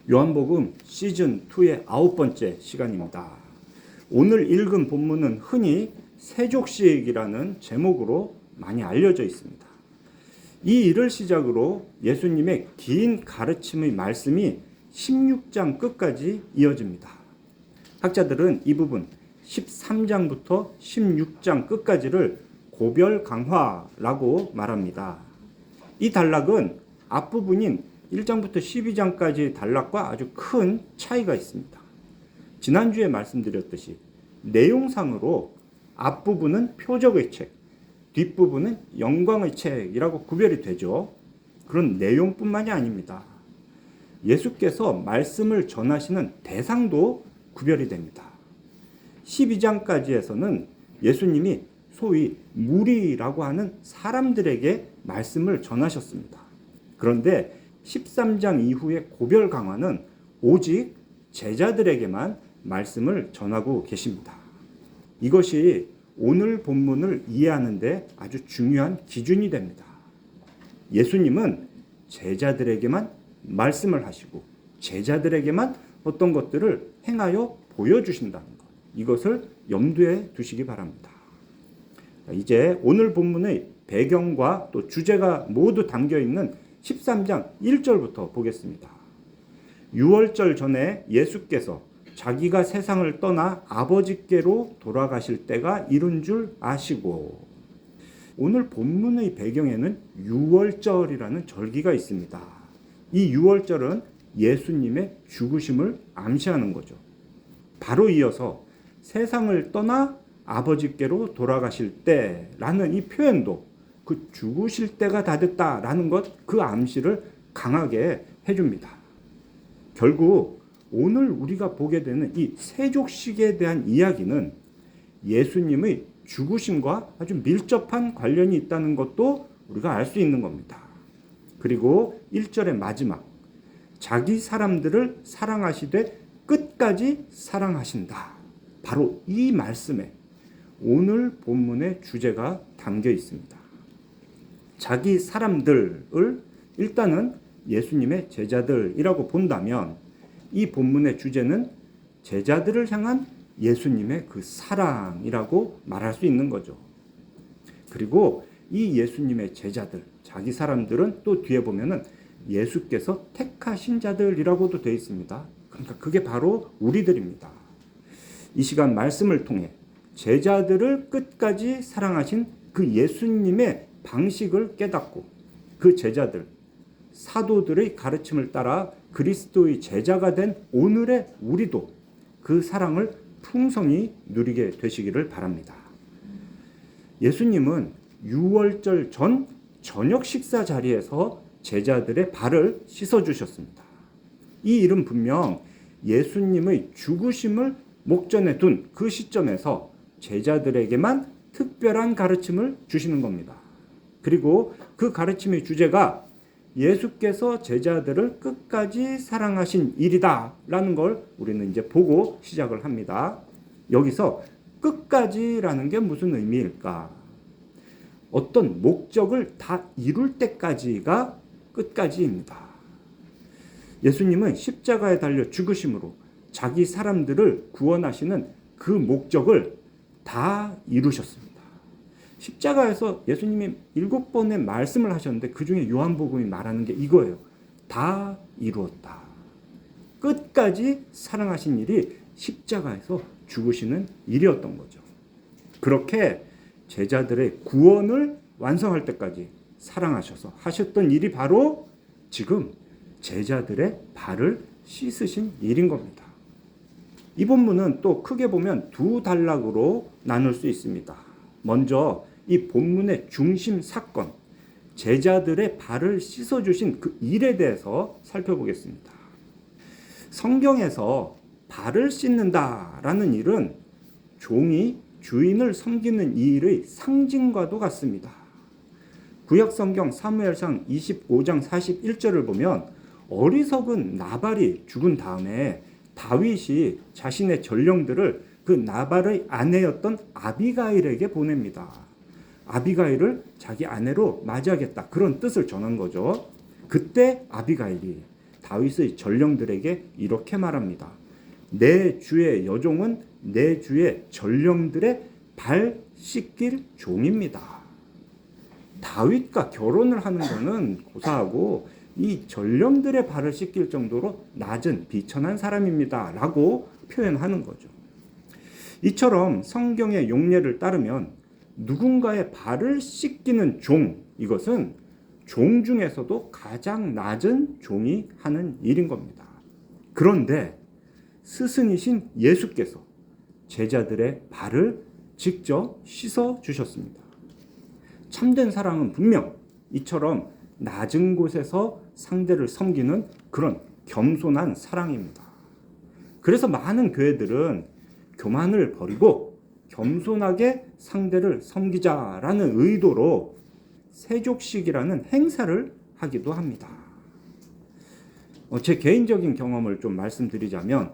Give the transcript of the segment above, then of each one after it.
요한복음 시즌2의 9번째 시간입니다. 오늘 읽은 본문은 흔히 세족식이라는 제목으로 많이 알려져 있습니다. 이 일을 시작으로 예수님의 긴 가르침의 말씀이 16장 끝까지 이어집니다. 학자들은 이 부분 13장부터 16장 끝까지를 고별 강화라고 말합니다. 이 단락은 앞부분인 1장부터 12장까지의 단락과 아주 큰 차이가 있습니다. 지난주에 말씀드렸듯이 내용상으로 앞부분은 표적의 책, 뒷부분은 영광의 책이라고 구별이 되죠. 그런 내용뿐만이 아닙니다. 예수께서 말씀을 전하시는 대상도 구별이 됩니다. 12장까지에서는 예수님이 소위 무리라고 하는 사람들에게 말씀을 전하셨습니다. 그런데 13장 이후의 고별 강화는 오직 제자들에게만 말씀을 전하고 계십니다. 이것이 오늘 본문을 이해하는 데 아주 중요한 기준이 됩니다. 예수님은 제자들에게만 말씀을 하시고 제자들에게만 어떤 것들을 행하여 보여주신다는 것, 이것을 염두에 두시기 바랍니다. 이제 오늘 본문의 배경과 또 주제가 모두 담겨있는 13장 1절부터 보겠습니다. 유월절 전에 예수께서 자기가 세상을 떠나 아버지께로 돌아가실 때가 이른 줄 아시고, 오늘 본문의 배경에는 유월절이라는 절기가 있습니다. 이 유월절은 예수님의 죽으심을 암시하는 거죠. 바로 이어서 세상을 떠나 아버지께로 돌아가실 때라는 이 표현도 그 죽으실 때가 다 됐다라는 것, 그 암시를 강하게 해줍니다. 결국 오늘 우리가 보게 되는 이 세족식에 대한 이야기는 예수님의 죽으심과 아주 밀접한 관련이 있다는 것도 우리가 알 수 있는 겁니다. 그리고 1절의 마지막, 자기 사람들을 사랑하시되 끝까지 사랑하신다. 바로 이 말씀에 오늘 본문의 주제가 담겨 있습니다. 자기 사람들을 일단은 예수님의 제자들이라고 본다면 이 본문의 주제는 제자들을 향한 예수님의 그 사랑이라고 말할 수 있는 거죠. 그리고 이 예수님의 제자들, 자기 사람들은 또 뒤에 보면은 예수께서 택하신 자들이라고도 되어 있습니다. 그러니까 그게 바로 우리들입니다. 이 시간 말씀을 통해 제자들을 끝까지 사랑하신 그 예수님의 방식을 깨닫고 그 제자들, 사도들의 가르침을 따라 그리스도의 제자가 된 오늘의 우리도 그 사랑을 풍성히 누리게 되시기를 바랍니다. 예수님은 유월절 전 저녁 식사 자리에서 제자들의 발을 씻어주셨습니다. 이 일은 분명 예수님의 죽으심을 목전에 둔 그 시점에서 제자들에게만 특별한 가르침을 주시는 겁니다. 그리고 그 가르침의 주제가 예수께서 제자들을 끝까지 사랑하신 일이다 라는 걸 우리는 이제 보고 시작을 합니다. 여기서 끝까지라는 게 무슨 의미일까? 어떤 목적을 다 이룰 때까지가 끝까지입니다. 예수님은 십자가에 달려 죽으심으로 자기 사람들을 구원하시는 그 목적을 다 이루셨습니다. 십자가에서 예수님이 7번의 말씀을 하셨는데 그 중에 요한복음이 말하는 게 이거예요. 다 이루었다. 끝까지 사랑하신 일이 십자가에서 죽으시는 일이었던 거죠. 그렇게 제자들의 구원을 완성할 때까지 사랑하셔서 하셨던 일이 바로 지금 제자들의 발을 씻으신 일인 겁니다. 이 본문은 또 크게 보면 두 단락으로 나눌 수 있습니다. 먼저 이 본문의 중심 사건, 제자들의 발을 씻어주신 그 일에 대해서 살펴보겠습니다. 성경에서 발을 씻는다라는 일은 종이 주인을 섬기는 이 일의 상징과도 같습니다. 구약성경 사무엘상 25장 41절을 보면 어리석은 나발이 죽은 다음에 다윗이 자신의 전령들을 그 나발의 아내였던 아비가일에게 보냅니다. 아비가일을 자기 아내로 맞이하겠다, 그런 뜻을 전한 거죠. 그때 아비가일이 다윗의 전령들에게 이렇게 말합니다. 내 주의 여종은 내 주의 전령들의 발 씻길 종입니다. 다윗과 결혼을 하는 것은 고사하고 이 전령들의 발을 씻길 정도로 낮은 비천한 사람입니다 라고 표현하는 거죠. 이처럼 성경의 용례를 따르면 누군가의 발을 씻기는 종, 이것은 종 중에서도 가장 낮은 종이 하는 일인 겁니다. 그런데 스승이신 예수께서 제자들의 발을 직접 씻어 주셨습니다. 참된 사랑은 분명 이처럼 낮은 곳에서 상대를 섬기는 그런 겸손한 사랑입니다. 그래서 많은 교회들은 교만을 버리고 겸손하게 상대를 섬기자라는 의도로 세족식이라는 행사를 하기도 합니다. 제 개인적인 경험을 좀 말씀드리자면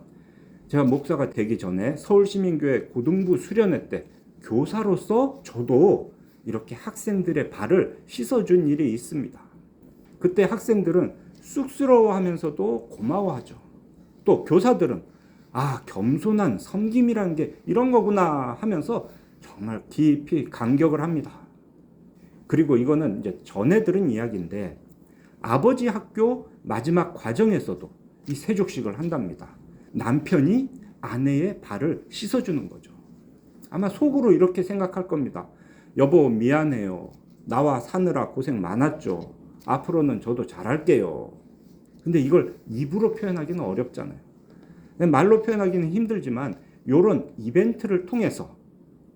제가 목사가 되기 전에 서울시민교회 고등부 수련회 때 교사로서 저도 이렇게 학생들의 발을 씻어준 일이 있습니다. 그때 학생들은 쑥스러워하면서도 고마워하죠. 또 교사들은 겸손한 섬김이라는 게 이런 거구나 하면서 정말 깊이 감격을 합니다. 그리고 이거는 이제 전에 들은 이야기인데 아버지 학교 마지막 과정에서도 이 세족식을 한답니다. 남편이 아내의 발을 씻어주는 거죠. 아마 속으로 이렇게 생각할 겁니다. 여보 미안해요. 나와 사느라 고생 많았죠. 앞으로는 저도 잘할게요. 근데 이걸 입으로 표현하기는 어렵잖아요. 말로 표현하기는 힘들지만 이런 이벤트를 통해서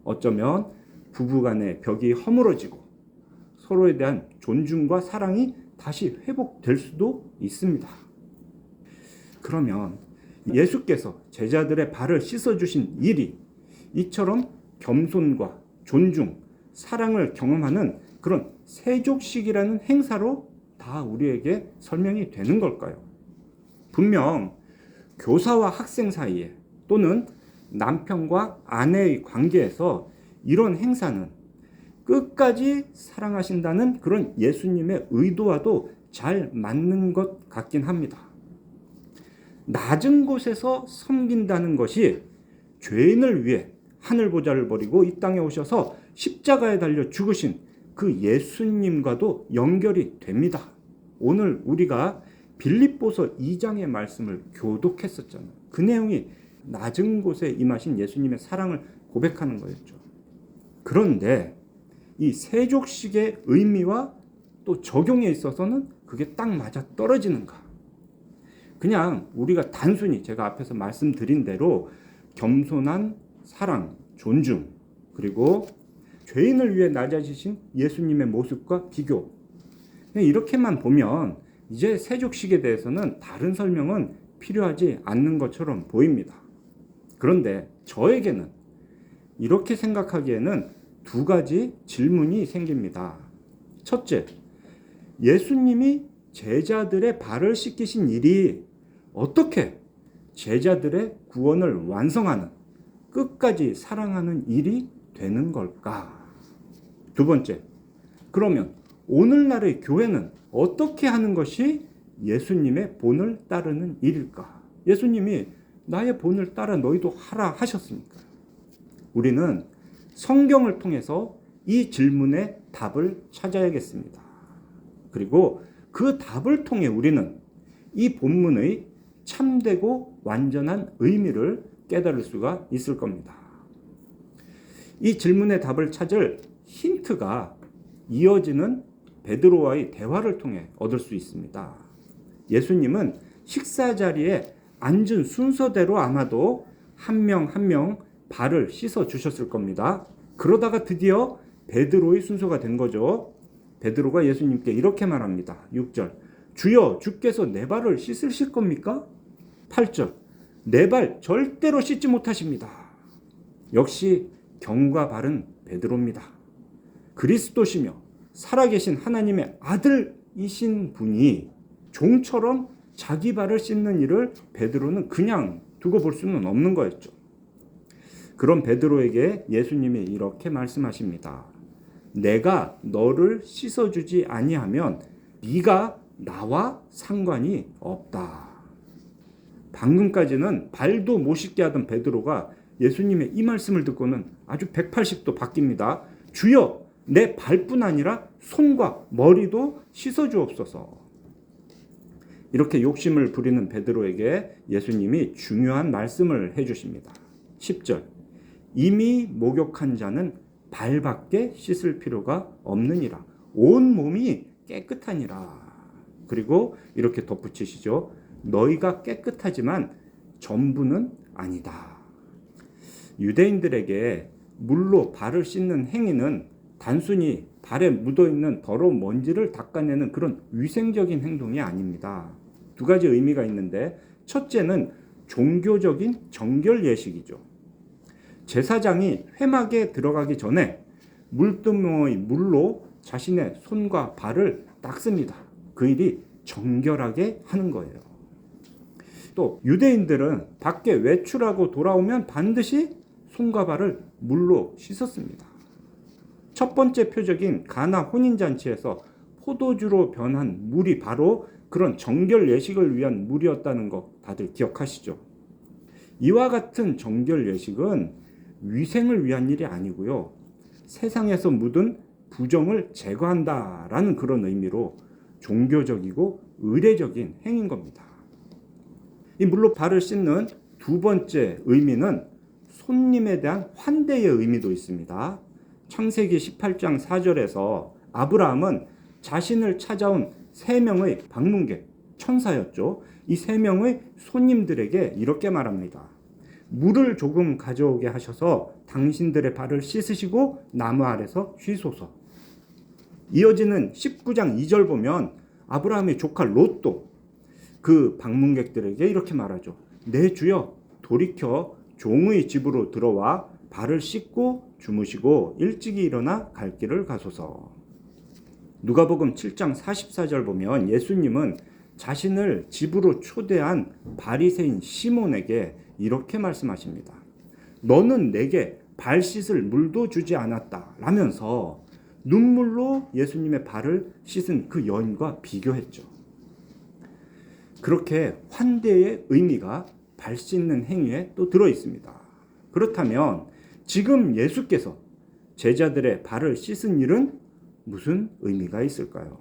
어쩌면 부부간의 벽이 허물어지고 서로에 대한 존중과 사랑이 다시 회복될 수도 있습니다. 그러면 예수께서 제자들의 발을 씻어주신 일이 이처럼 겸손과 존중, 사랑을 경험하는 그런 세족식이라는 행사로 다 우리에게 설명이 되는 걸까요? 분명 교사와 학생 사이에 또는 남편과 아내의 관계에서 이런 행사는 끝까지 사랑하신다는 그런 예수님의 의도와도 잘 맞는 것 같긴 합니다. 낮은 곳에서 섬긴다는 것이 죄인을 위해 하늘 보좌를 버리고 이 땅에 오셔서 십자가에 달려 죽으신 그 예수님과도 연결이 됩니다. 오늘 우리가 빌립보서 2장의 말씀을 교독했었잖아요. 그 내용이 낮은 곳에 임하신 예수님의 사랑을 고백하는 거였죠. 그런데 이 세족식의 의미와 또 적용에 있어서는 그게 딱 맞아 떨어지는가? 그냥 우리가 단순히 제가 앞에서 말씀드린 대로 겸손한 사랑, 존중, 그리고 죄인을 위해 낮아지신 예수님의 모습과 비교, 이렇게만 보면 이제 세족식에 대해서는 다른 설명은 필요하지 않는 것처럼 보입니다. 그런데 저에게는 이렇게 생각하기에는 두 가지 질문이 생깁니다. 첫째, 예수님이 제자들의 발을 씻기신 일이 어떻게 제자들의 구원을 완성하는, 끝까지 사랑하는 일이 되는 걸까? 두 번째, 그러면 오늘날의 교회는 어떻게 하는 것이 예수님의 본을 따르는 일일까? 예수님이 나의 본을 따라 너희도 하라 하셨으니까. 우리는 성경을 통해서 이 질문의 답을 찾아야겠습니다. 그리고 그 답을 통해 우리는 이 본문의 참되고 완전한 의미를 깨달을 수가 있을 겁니다. 이 질문의 답을 찾을 힌트가 이어지는 베드로와의 대화를 통해 얻을 수 있습니다. 예수님은 식사 자리에 앉은 순서대로 아마도 한 명 한 명 발을 씻어 주셨을 겁니다. 그러다가 드디어 베드로의 순서가 된 거죠. 베드로가 예수님께 이렇게 말합니다. 6절, 주여 주께서 내 발을 씻으실 겁니까? 8절, 내 발 절대로 씻지 못하십니다. 역시 경과 바른 베드로입니다. 그리스도시며 살아계신 하나님의 아들이신 분이 종처럼 자기 발을 씻는 일을 베드로는 그냥 두고 볼 수는 없는 거였죠. 그런 베드로에게 예수님이 이렇게 말씀하십니다. 내가 너를 씻어주지 아니하면 네가 나와 상관이 없다. 방금까지는 발도 못 씻게 하던 베드로가 예수님의 이 말씀을 듣고는 아주 180도 바뀝니다. 주여, 내 발뿐 아니라 손과 머리도 씻어 주옵소서. 이렇게 욕심을 부리는 베드로에게 예수님이 중요한 말씀을 해주십니다. 10절, 이미 목욕한 자는 발밖에 씻을 필요가 없느니라. 온 몸이 깨끗하니라. 그리고 이렇게 덧붙이시죠. 너희가 깨끗하지만 전부는 아니다. 유대인들에게 물로 발을 씻는 행위는 단순히 발에 묻어있는 더러운 먼지를 닦아내는 그런 위생적인 행동이 아닙니다. 두 가지 의미가 있는데, 첫째는 종교적인 정결 예식이죠. 제사장이 회막에 들어가기 전에 물두멍의 물로 자신의 손과 발을 닦습니다. 그 일이 정결하게 하는 거예요. 또 유대인들은 밖에 외출하고 돌아오면 반드시 손과 발을 물로 씻었습니다. 첫 번째 표적인 가나 혼인잔치에서 포도주로 변한 물이 바로 그런 정결 예식을 위한 물이었다는 거 다들 기억하시죠? 이와 같은 정결 예식은 위생을 위한 일이 아니고요. 세상에서 묻은 부정을 제거한다라는 그런 의미로 종교적이고 의례적인 행위인 겁니다. 이 물로 발을 씻는 두 번째 의미는 손님에 대한 환대의 의미도 있습니다. 창세기 18장 4절에서 아브라함은 자신을 찾아온 3명의 방문객, 천사였죠. 이 3명의 손님들에게 이렇게 말합니다. 물을 조금 가져오게 하셔서 당신들의 발을 씻으시고 나무 아래서 쉬소서. 이어지는 19장 2절 보면 아브라함의 조카 롯도 그 방문객들에게 이렇게 말하죠. 내 주여, 돌이켜 종의 집으로 들어와 발을 씻고 주무시고 일찍이 일어나 갈 길을 가소서. 누가복음 7장 44절 보면 예수님은 자신을 집으로 초대한 바리새인 시몬에게 이렇게 말씀하십니다. 너는 내게 발 씻을 물도 주지 않았다 라면서 눈물로 예수님의 발을 씻은 그 여인과 비교했죠. 그렇게 환대의 의미가 발 씻는 행위에 또 들어 있습니다. 그렇다면 지금 예수께서 제자들의 발을 씻은 일은 무슨 의미가 있을까요?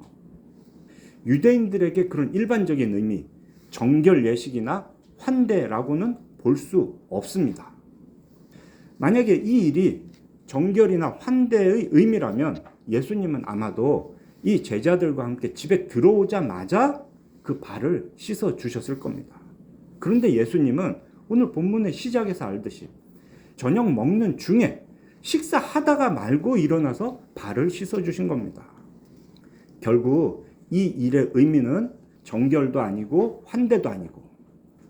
유대인들에게 그런 일반적인 의미, 정결 예식이나 환대라고는 볼 수 없습니다. 만약에 이 일이 정결이나 환대의 의미라면 예수님은 아마도 이 제자들과 함께 집에 들어오자마자 그 발을 씻어 주셨을 겁니다. 그런데 예수님은 오늘 본문의 시작에서 알듯이 저녁 먹는 중에 식사하다가 말고 일어나서 발을 씻어 주신 겁니다. 결국 이 일의 의미는 정결도 아니고 환대도 아니고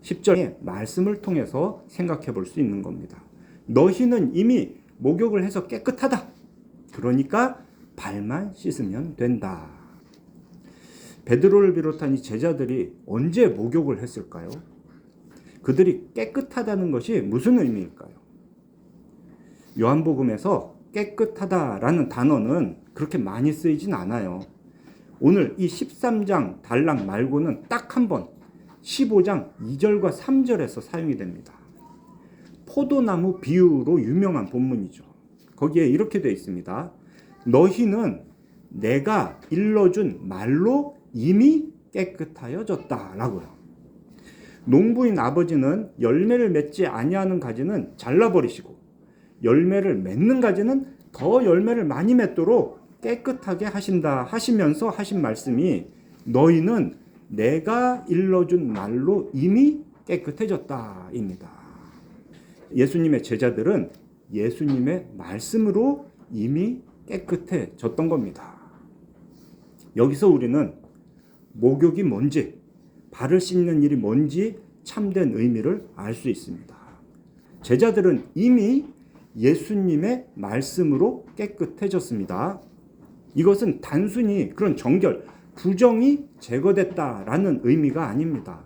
10절의 말씀을 통해서 생각해 볼 수 있는 겁니다. 너희는 이미 목욕을 해서 깨끗하다. 그러니까 발만 씻으면 된다. 베드로를 비롯한 이 제자들이 언제 목욕을 했을까요? 그들이 깨끗하다는 것이 무슨 의미일까요? 요한복음에서 깨끗하다라는 단어는 그렇게 많이 쓰이진 않아요. 오늘 이 13장 단락 말고는 딱 한 번 15장 2절과 3절에서 사용이 됩니다. 포도나무 비유로 유명한 본문이죠. 거기에 이렇게 되어 있습니다. 너희는 내가 일러준 말로 이미 깨끗하여졌다라고요. 농부인 아버지는 열매를 맺지 아니하는 가지는 잘라버리시고 열매를 맺는 가지는 더 열매를 많이 맺도록 깨끗하게 하신다 하시면서 하신 말씀이 너희는 내가 일러준 말로 이미 깨끗해졌다입니다. 예수님의 제자들은 예수님의 말씀으로 이미 깨끗해졌던 겁니다. 여기서 우리는 목욕이 뭔지, 발을 씻는 일이 뭔지 참된 의미를 알 수 있습니다. 제자들은 이미 예수님의 말씀으로 깨끗해졌습니다. 이것은 단순히 그런 정결, 부정이 제거됐다라는 의미가 아닙니다.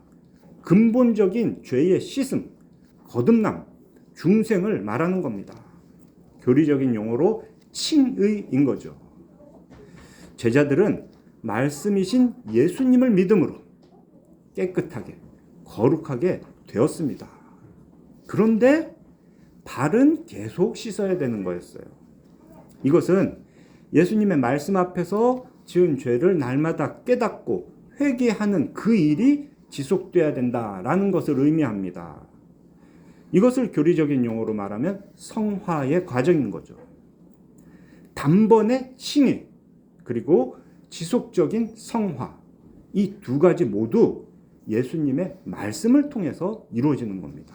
근본적인 죄의 씻음, 거듭남, 중생을 말하는 겁니다. 교리적인 용어로 칭의인 거죠. 제자들은 말씀이신 예수님을 믿음으로 깨끗하게 거룩하게 되었습니다. 그런데 발은 계속 씻어야 되는 거였어요. 이것은 예수님의 말씀 앞에서 지은 죄를 날마다 깨닫고 회개하는 그 일이 지속돼야 된다라는 것을 의미합니다. 이것을 교리적인 용어로 말하면 성화의 과정인 거죠. 단번에 칭의 그리고 지속적인 성화, 이 두 가지 모두 예수님의 말씀을 통해서 이루어지는 겁니다.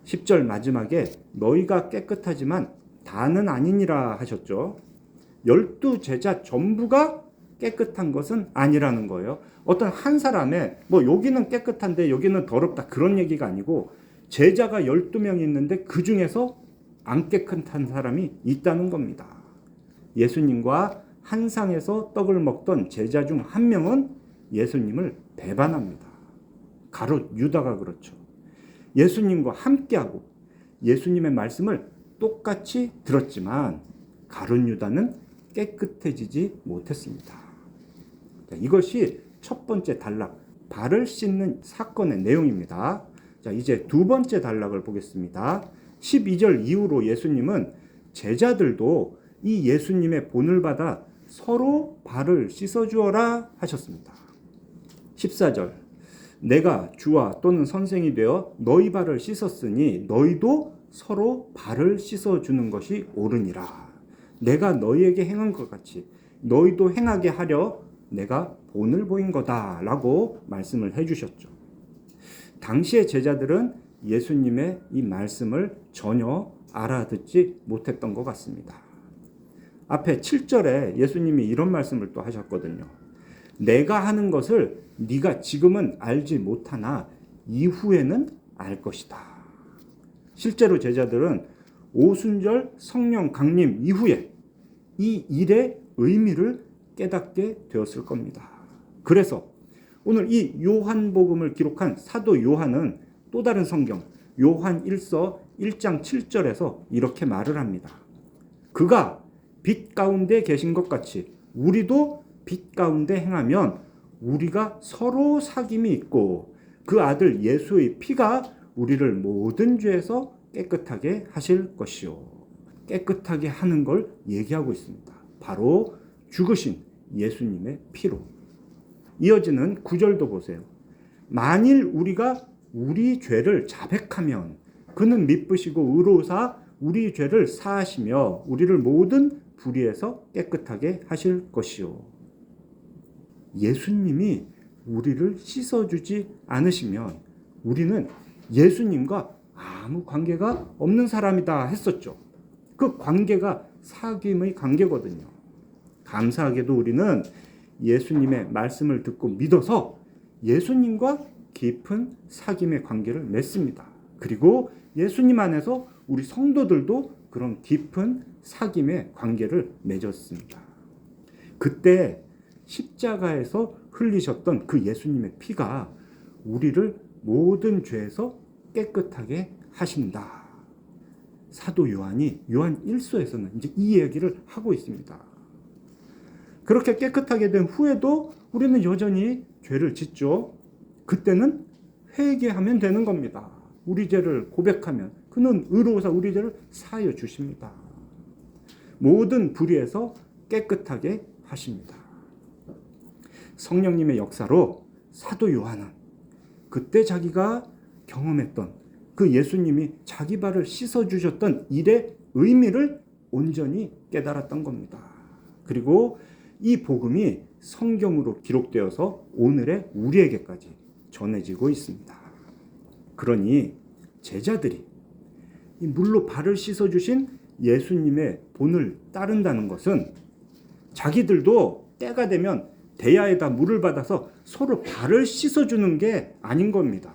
10절 마지막에 너희가 깨끗하지만 다는 아니니라 하셨죠. 12 제자 전부가 깨끗한 것은 아니라는 거예요. 어떤 한 사람의 여기는 깨끗한데 여기는 더럽다 그런 얘기가 아니고 제자가 12명이 있는데 그 중에서 안 깨끗한 사람이 있다는 겁니다. 예수님과 한 상에서 떡을 먹던 제자 중 한 명은 예수님을 배반합니다. 가롯 유다가 그렇죠. 예수님과 함께하고 예수님의 말씀을 똑같이 들었지만 가룟 유다는 깨끗해지지 못했습니다. 이것이 첫 번째 단락, 발을 씻는 사건의 내용입니다. 자, 이제 두 번째 단락을 보겠습니다. 12절 이후로 예수님은 제자들도 이 예수님의 본을 받아 서로 발을 씻어주어라 하셨습니다. 14절 내가 주와 또는 선생이 되어 너희 발을 씻었으니 너희도 서로 발을 씻어주는 것이 옳으니라. 내가 너희에게 행한 것 같이 너희도 행하게 하려 내가 본을 보인 거다 라고 말씀을 해주셨죠. 당시의 제자들은 예수님의 이 말씀을 전혀 알아듣지 못했던 것 같습니다. 앞에 7절에 예수님이 이런 말씀을 또 하셨거든요. 내가 하는 것을 네가 지금은 알지 못하나 이후에는 알 것이다. 실제로 제자들은 오순절 성령 강림 이후에 이 일의 의미를 깨닫게 되었을 겁니다. 그래서 오늘 이 요한복음을 기록한 사도 요한은 또 다른 성경 요한 1서 1장 7절에서 이렇게 말을 합니다. 그가 빛 가운데 계신 것 같이 우리도 빛 가운데 행하면 우리가 서로 사귐이 있고 그 아들 예수의 피가 우리를 모든 죄에서 깨끗하게 하실 것이요. 깨끗하게 하는 걸 얘기하고 있습니다. 바로 죽으신 예수님의 피로. 이어지는 9절도 보세요. 만일 우리가 우리 죄를 자백하면 그는 미쁘시고 의로우사 우리 죄를 사하시며 우리를 모든 불의에서 깨끗하게 하실 것이요. 예수님이 우리를 씻어주지 않으시면 우리는 예수님과 아무 관계가 없는 사람이다 했었죠. 그 관계가 사귐의 관계거든요. 감사하게도 우리는 예수님의 말씀을 듣고 믿어서 예수님과 깊은 사귐의 관계를 맺습니다. 그리고 예수님 안에서 우리 성도들도 그런 깊은 사귐의 관계를 맺었습니다. 그때 십자가에서 흘리셨던 그 예수님의 피가 우리를 모든 죄에서 깨끗하게 하신다. 사도 요한이 요한 1서에서는 이제 이 얘기를 하고 있습니다. 그렇게 깨끗하게 된 후에도 우리는 여전히 죄를 짓죠. 그때는 회개하면 되는 겁니다. 우리 죄를 고백하면 그는 의로우사 우리 죄를 사하여 주십니다. 모든 불의에서 깨끗하게 하십니다. 성령님의 역사로 사도 요한은 그때 자기가 경험했던 그 예수님이 자기 발을 씻어주셨던 일의 의미를 온전히 깨달았던 겁니다. 그리고 이 복음이 성경으로 기록되어서 오늘의 우리에게까지 전해지고 있습니다. 그러니 제자들이 이 물로 발을 씻어주신 예수님의 본을 따른다는 것은 자기들도 때가 되면 대야에다 물을 받아서 서로 발을 씻어주는 게 아닌 겁니다.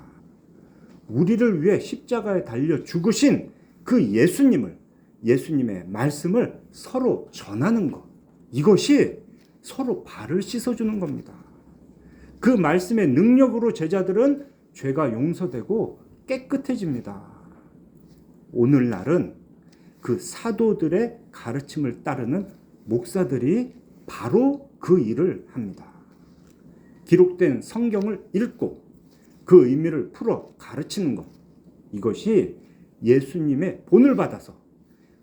우리를 위해 십자가에 달려 죽으신 그 예수님의 말씀을 서로 전하는 것, 이것이 서로 발을 씻어주는 겁니다. 그 말씀의 능력으로 제자들은 죄가 용서되고 깨끗해집니다. 오늘날은 그 사도들의 가르침을 따르는 목사들이 바로 그 일을 합니다. 기록된 성경을 읽고 그 의미를 풀어 가르치는 것, 이것이 예수님의 본을 받아서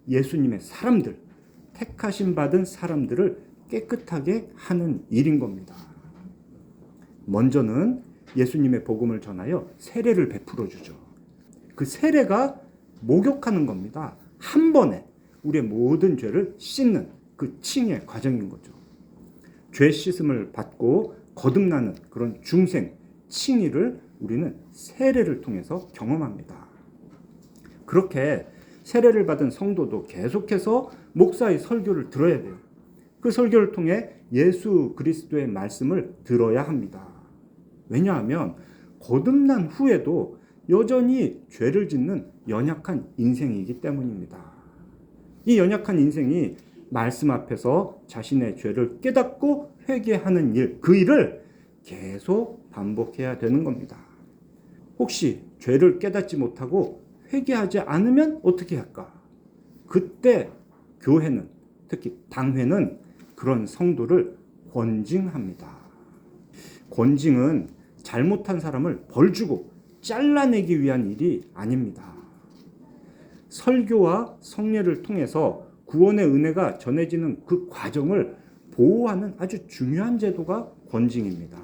예수님의 사람들, 택하심 받은 사람들을 깨끗하게 하는 일인 겁니다. 먼저는 예수님의 복음을 전하여 세례를 베풀어 주죠. 그 세례가 목욕하는 겁니다. 한 번에 우리의 모든 죄를 씻는 그 칭의 과정인 거죠. 죄 씻음을 받고 거듭나는 그런 중생, 칭의를 우리는 세례를 통해서 경험합니다. 그렇게 세례를 받은 성도도 계속해서 목사의 설교를 들어야 돼요. 그 설교를 통해 예수 그리스도의 말씀을 들어야 합니다. 왜냐하면 거듭난 후에도 여전히 죄를 짓는 연약한 인생이기 때문입니다. 이 연약한 인생이 말씀 앞에서 자신의 죄를 깨닫고 회개하는 일, 그 일을 계속 반복해야 되는 겁니다. 혹시 죄를 깨닫지 못하고 회개하지 않으면 어떻게 할까? 그때 교회는, 특히 당회는 그런 성도를 권징합니다. 권징은 잘못한 사람을 벌주고 잘라내기 위한 일이 아닙니다. 설교와 성례를 통해서 구원의 은혜가 전해지는 그 과정을 보호하는 아주 중요한 제도가 권징입니다.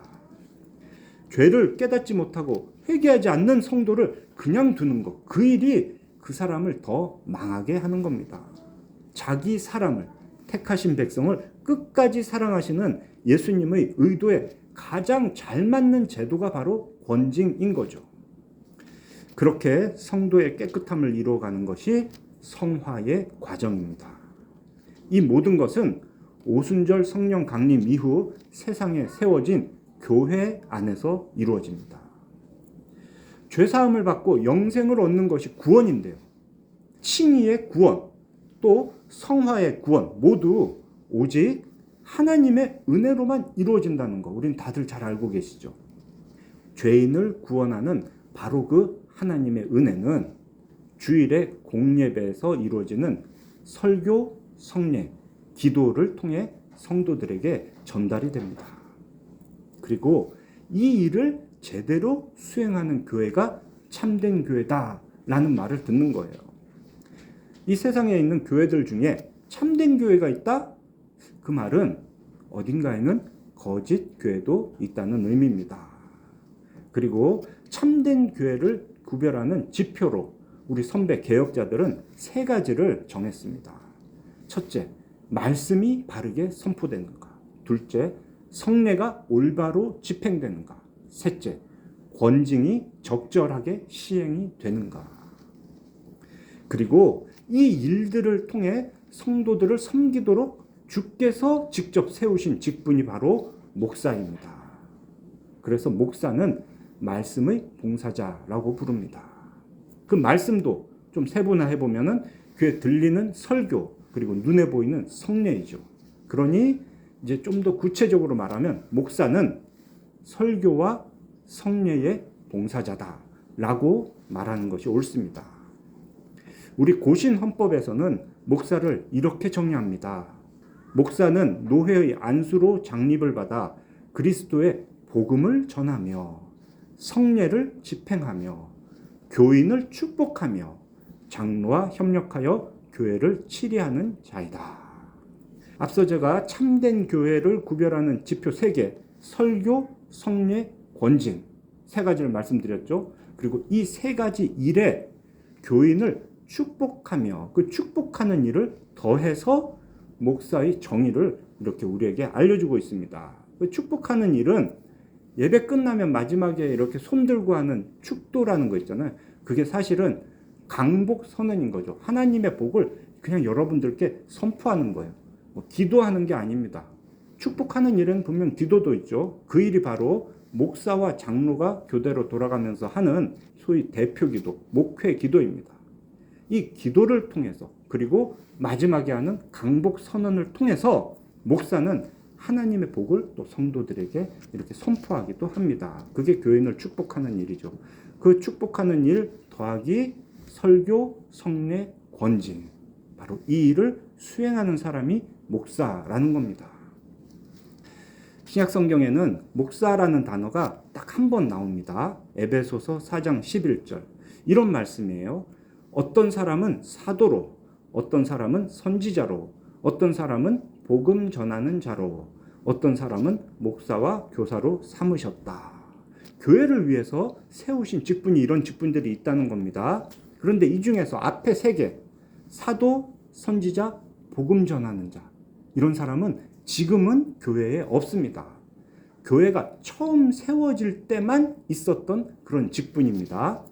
죄를 깨닫지 못하고 회개하지 않는 성도를 그냥 두는 것, 그 일이 그 사람을 더 망하게 하는 겁니다. 자기 사람을, 택하신 백성을 끝까지 사랑하시는 예수님의 의도에 가장 잘 맞는 제도가 바로 권징인 거죠. 그렇게 성도의 깨끗함을 이루어가는 것이 성화의 과정입니다. 이 모든 것은 오순절 성령 강림 이후 세상에 세워진 교회 안에서 이루어집니다. 죄사함을 받고 영생을 얻는 것이 구원인데요. 칭의의 구원, 또 성화의 구원 모두 오직 하나님의 은혜로만 이루어진다는 거 우리는 다들 잘 알고 계시죠. 죄인을 구원하는 바로 그 하나님의 은혜는 주일의 공예배에서 이루어지는 설교, 성례, 기도를 통해 성도들에게 전달이 됩니다. 그리고 이 일을 제대로 수행하는 교회가 참된 교회다라는 말을 듣는 거예요. 이 세상에 있는 교회들 중에 참된 교회가 있다? 그 말은 어딘가에는 거짓 교회도 있다는 의미입니다. 그리고 참된 교회를 구별하는 지표로 우리 선배 개혁자들은 세 가지를 정했습니다. 첫째, 말씀이 바르게 선포되는가. 둘째, 성례가 올바로 집행되는가. 셋째, 권징이 적절하게 시행이 되는가. 그리고 이 일들을 통해 성도들을 섬기도록 주께서 직접 세우신 직분이 바로 목사입니다. 그래서 목사는 말씀의 봉사자라고 부릅니다. 그 말씀도 좀 세분화해 보면은 귀에 들리는 설교, 그리고 눈에 보이는 성례이죠. 그러니 이제 좀 더 구체적으로 말하면 목사는 설교와 성례의 봉사자다라고 말하는 것이 옳습니다. 우리 고신 헌법에서는 목사를 이렇게 정의합니다. 목사는 노회의 안수로 장립을 받아 그리스도의 복음을 전하며 성례를 집행하며 교인을 축복하며 장로와 협력하여 교회를 치리하는 자이다. 앞서 제가 참된 교회를 구별하는 지표 3개, 설교, 성례, 권징 3가지를 말씀드렸죠. 그리고 이 3가지 일에 교인을 축복하며 그 축복하는 일을 더해서 목사의 정의를 이렇게 우리에게 알려주고 있습니다. 그 축복하는 일은 예배 끝나면 마지막에 이렇게 손 들고 하는 축도라는 거 있잖아요. 그게 사실은 강복 선언인 거죠. 하나님의 복을 그냥 여러분들께 선포하는 거예요. 기도하는 게 아닙니다. 축복하는 일은 분명 기도도 있죠. 그 일이 바로 목사와 장로가 교대로 돌아가면서 하는 소위 대표기도, 목회 기도입니다. 이 기도를 통해서 그리고 마지막에 하는 강복 선언을 통해서 목사는 하나님의 복을 또 성도들에게 이렇게 선포하기도 합니다. 그게 교인을 축복하는 일이죠. 그 축복하는 일 더하기 설교, 성례, 권징, 바로 이 일을 수행하는 사람이 목사라는 겁니다. 신약 성경에는 목사라는 단어가 딱 한 번 나옵니다. 에베소서 4장 11절. 이런 말씀이에요. 어떤 사람은 사도로, 어떤 사람은 선지자로, 어떤 사람은 복음 전하는 자로, 어떤 사람은 목사와 교사로 삼으셨다. 교회를 위해서 세우신 직분이 이런 직분들이 있다는 겁니다. 그런데 이 중에서 앞에 3개, 사도, 선지자, 복음 전하는 자, 이런 사람은 지금은 교회에 없습니다. 교회가 처음 세워질 때만 있었던 그런 직분입니다.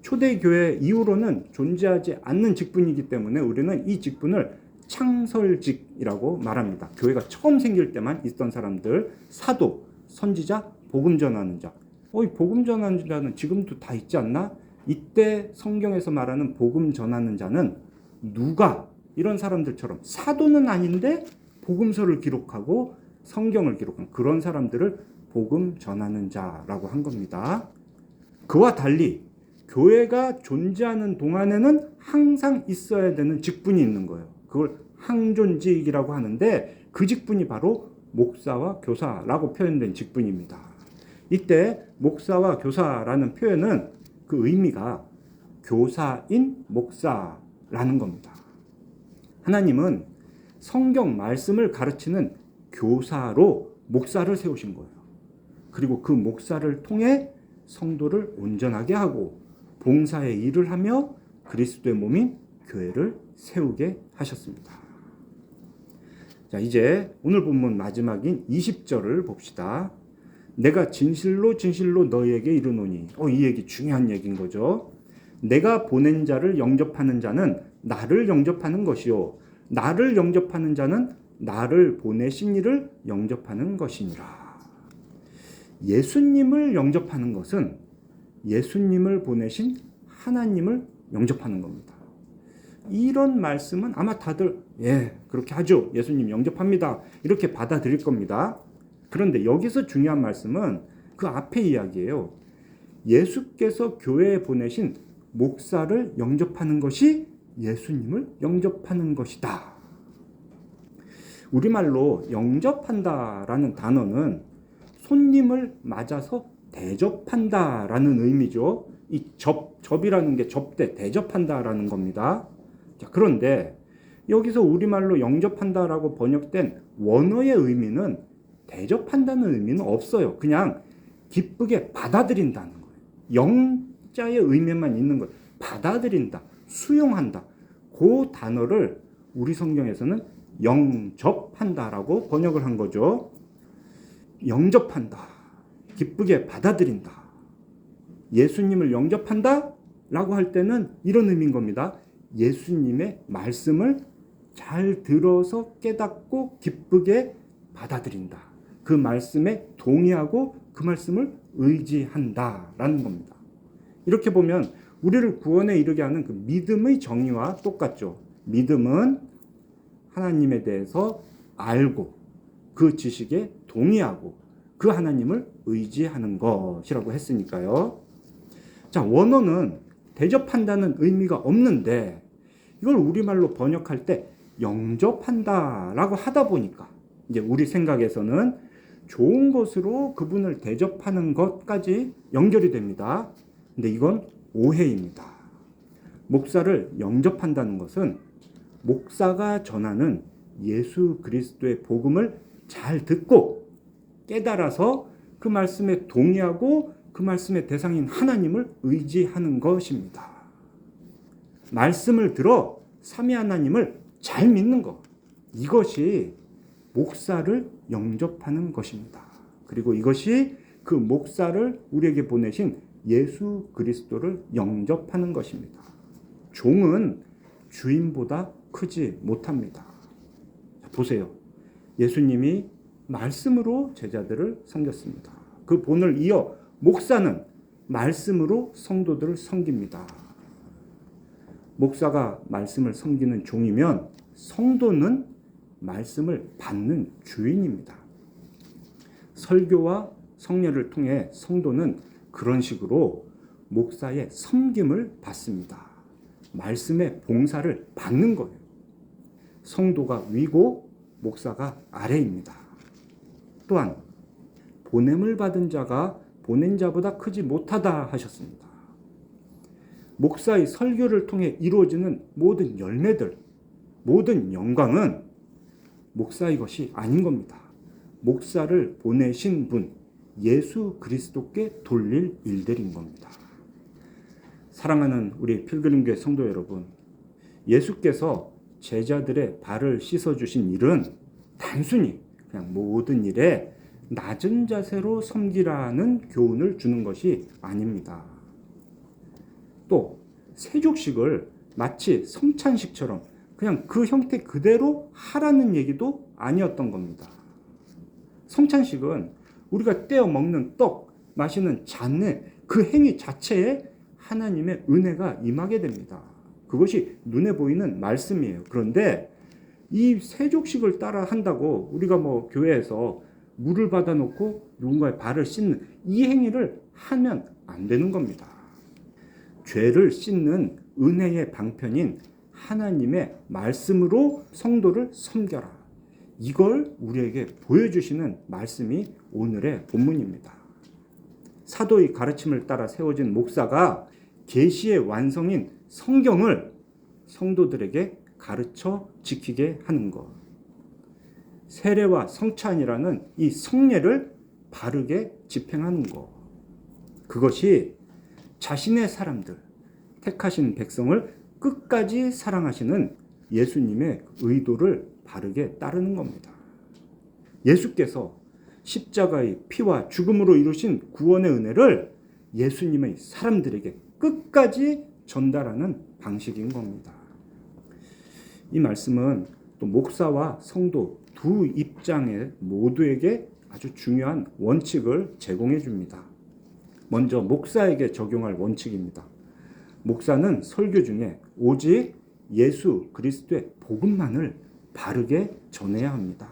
초대교회 이후로는 존재하지 않는 직분이기 때문에 우리는 이 직분을 창설직이라고 말합니다. 교회가 처음 생길 때만 있던 사람들, 사도, 선지자, 복음 전하는 자. 복음 전하는 자는 지금도 다 있지 않나? 이때 성경에서 말하는 복음 전하는 자는 누가 이런 사람들처럼 사도는 아닌데 복음서를 기록하고 성경을 기록한 그런 사람들을 복음 전하는 자라고 한 겁니다. 그와 달리 교회가 존재하는 동안에는 항상 있어야 되는 직분이 있는 거예요. 그걸 항존직이라고 하는데 그 직분이 바로 목사와 교사라고 표현된 직분입니다. 이때 목사와 교사라는 표현은 그 의미가 교사인 목사라는 겁니다. 하나님은 성경 말씀을 가르치는 교사로 목사를 세우신 거예요. 그리고 그 목사를 통해 성도를 온전하게 하고 봉사의 일을 하며 그리스도의 몸인 교회를 세우게 하셨습니다. 자, 이제 오늘 본문 마지막인 20절을 봅시다. 내가 진실로 진실로 너희에게 이르노니. 이 얘기 중요한 얘기인 거죠. 내가 보낸 자를 영접하는 자는 나를 영접하는 것이요 나를 영접하는 자는 나를 보내신 이를 영접하는 것이니라. 예수님을 영접하는 것은 예수님을 보내신 하나님을 영접하는 겁니다. 이런 말씀은 아마 다들 그렇게 하죠. 예수님 영접합니다. 이렇게 받아들일 겁니다. 그런데 여기서 중요한 말씀은 그 앞에 이야기예요. 예수께서 교회에 보내신 목사를 영접하는 것이 예수님을 영접하는 것이다. 우리말로 영접한다라는 단어는 손님을 맞아서 대접한다라는 의미죠. 이 접이라는 게 접대, 대접한다라는 겁니다. 자, 그런데 여기서 우리말로 영접한다라고 번역된 원어의 의미는 대접한다는 의미는 없어요. 그냥 기쁘게 받아들인다는 거예요. 영자의 의미만 있는 거예요. 받아들인다, 수용한다. 그 단어를 우리 성경에서는 영접한다라고 번역을 한 거죠. 영접한다, 기쁘게 받아들인다. 예수님을 영접한다 라고 할 때는 이런 의미인 겁니다. 예수님의 말씀을 잘 들어서 깨닫고 기쁘게 받아들인다. 그 말씀에 동의하고 그 말씀을 의지한다라는 겁니다. 이렇게 보면 우리를 구원에 이르게 하는 그 믿음의 정의와 똑같죠. 믿음은 하나님에 대해서 알고 그 지식에 동의하고 그 하나님을 의지하는 것이라고 했으니까요. 자, 원어는 대접한다는 의미가 없는데 이걸 우리말로 번역할 때 영접한다라고 하다 보니까 이제 우리 생각에서는 좋은 것으로 그분을 대접하는 것까지 연결이 됩니다. 근데 이건 오해입니다. 목사를 영접한다는 것은 목사가 전하는 예수 그리스도의 복음을 잘 듣고 깨달아서 그 말씀에 동의하고 그 말씀의 대상인 하나님을 의지하는 것입니다. 말씀을 들어 삼위 하나님을 잘 믿는 것, 이것이 목사를 영접하는 것입니다. 그리고 이것이 그 목사를 우리에게 보내신 예수 그리스도를 영접하는 것입니다. 종은 주인보다 크지 못합니다. 보세요. 예수님이 말씀으로 제자들을 섬겼습니다. 그 본을 이어 목사는 말씀으로 성도들을 섬깁니다. 목사가 말씀을 섬기는 종이면 성도는 말씀을 받는 주인입니다. 설교와 성례를 통해 성도는 그런 식으로 목사의 섬김을 받습니다. 말씀의 봉사를 받는 거예요. 성도가 위고 목사가 아래입니다. 또한 보냄을 받은 자가 보낸 자보다 크지 못하다 하셨습니다. 목사의 설교를 통해 이루어지는 모든 열매들, 모든 영광은 목사의 것이 아닌 겁니다. 목사를 보내신 분, 예수 그리스도께 돌릴 일들인 겁니다. 사랑하는 우리 필그림교회 성도 여러분, 예수께서 제자들의 발을 씻어주신 일은 단순히 그냥 모든 일에 낮은 자세로 섬기라는 교훈을 주는 것이 아닙니다. 또 세족식을 마치 성찬식처럼 그냥 그 형태 그대로 하라는 얘기도 아니었던 겁니다. 성찬식은 우리가 떼어 먹는 떡, 마시는 잔내 그 행위 자체에 하나님의 은혜가 임하게 됩니다. 그것이 눈에 보이는 말씀이에요. 그런데 이 세족식을 따라 한다고 우리가 교회에서 물을 받아놓고 누군가의 발을 씻는 이 행위를 하면 안 되는 겁니다. 죄를 씻는 은혜의 방편인 하나님의 말씀으로 성도를 섬겨라. 이걸 우리에게 보여주시는 말씀이 오늘의 본문입니다. 사도의 가르침을 따라 세워진 목사가 계시의 완성인 성경을 성도들에게 가르쳐 지키게 하는 것. 세례와 성찬이라는 이 성례를 바르게 집행하는 것. 그것이 자신의 사람들, 택하신 백성을 끝까지 사랑하시는 예수님의 의도를 바르게 따르는 겁니다. 예수께서 십자가의 피와 죽음으로 이루신 구원의 은혜를 예수님의 사람들에게 끝까지 전달하는 방식인 겁니다. 이 말씀은 또 목사와 성도 두 입장의 모두에게 아주 중요한 원칙을 제공해 줍니다. 먼저 목사에게 적용할 원칙입니다. 목사는 설교 중에 오직 예수 그리스도의 복음만을 바르게 전해야 합니다.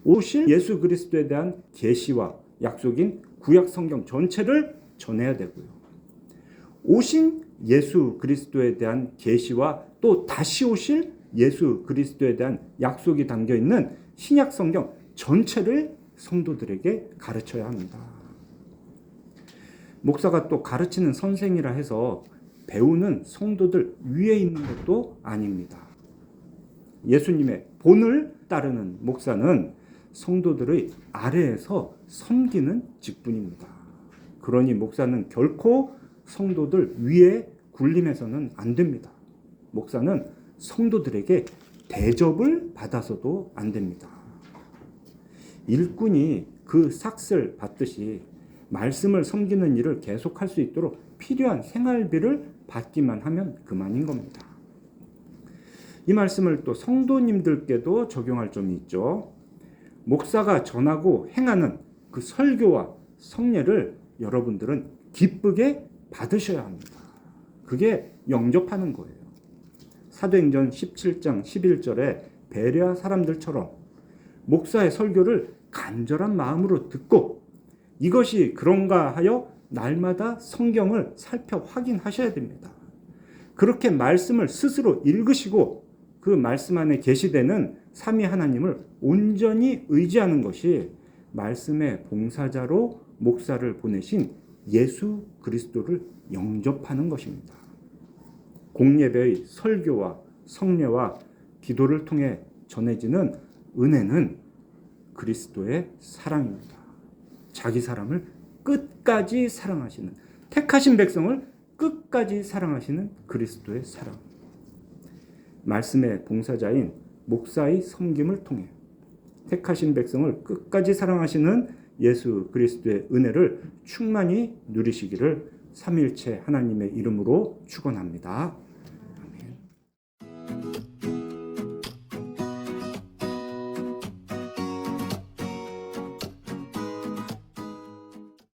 오실 예수 그리스도에 대한 계시와 약속인 구약 성경 전체를 전해야 되고요. 오신 예수 그리스도에 대한 계시와 또 다시 오실 예수 그리스도에 대한 약속이 담겨 있는 신약 성경 전체를 성도들에게 가르쳐야 합니다. 목사가 또 가르치는 선생이라 해서 배우는 성도들 위에 있는 것도 아닙니다. 예수님의 본을 따르는 목사는 성도들의 아래에서 섬기는 직분입니다. 그러니 목사는 결코 성도들 위에 군림해서는 안 됩니다. 목사는 성도들에게 대접을 받아서도 안 됩니다. 일꾼이 그 삭슬 받듯이 말씀을 섬기는 일을 계속할 수 있도록 필요한 생활비를 받기만 하면 그만인 겁니다. 이 말씀을 또 성도님들께도 적용할 점이 있죠. 목사가 전하고 행하는 그 설교와 성례를 여러분들은 기쁘게 받으셔야 합니다. 그게 영접하는 거예요. 사도행전 17장 11절에 베레아 사람들처럼 목사의 설교를 간절한 마음으로 듣고 이것이 그런가 하여 날마다 성경을 살펴 확인하셔야 됩니다. 그렇게 말씀을 스스로 읽으시고 그 말씀 안에 계시되는 삼위 하나님을 온전히 의지하는 것이 말씀의 봉사자로 목사를 보내신 예수 그리스도를 영접하는 것입니다. 공예배의 설교와 성례와 기도를 통해 전해지는 은혜는 그리스도의 사랑입니다. 자기 사람을 끝까지 사랑하시는, 택하신 백성을 끝까지 사랑하시는 그리스도의 사랑. 말씀의 봉사자인 목사의 섬김을 통해 택하신 백성을 끝까지 사랑하시는 예수 그리스도의 은혜를 충만히 누리시기를 삼위일체 하나님의 이름으로 축원합니다.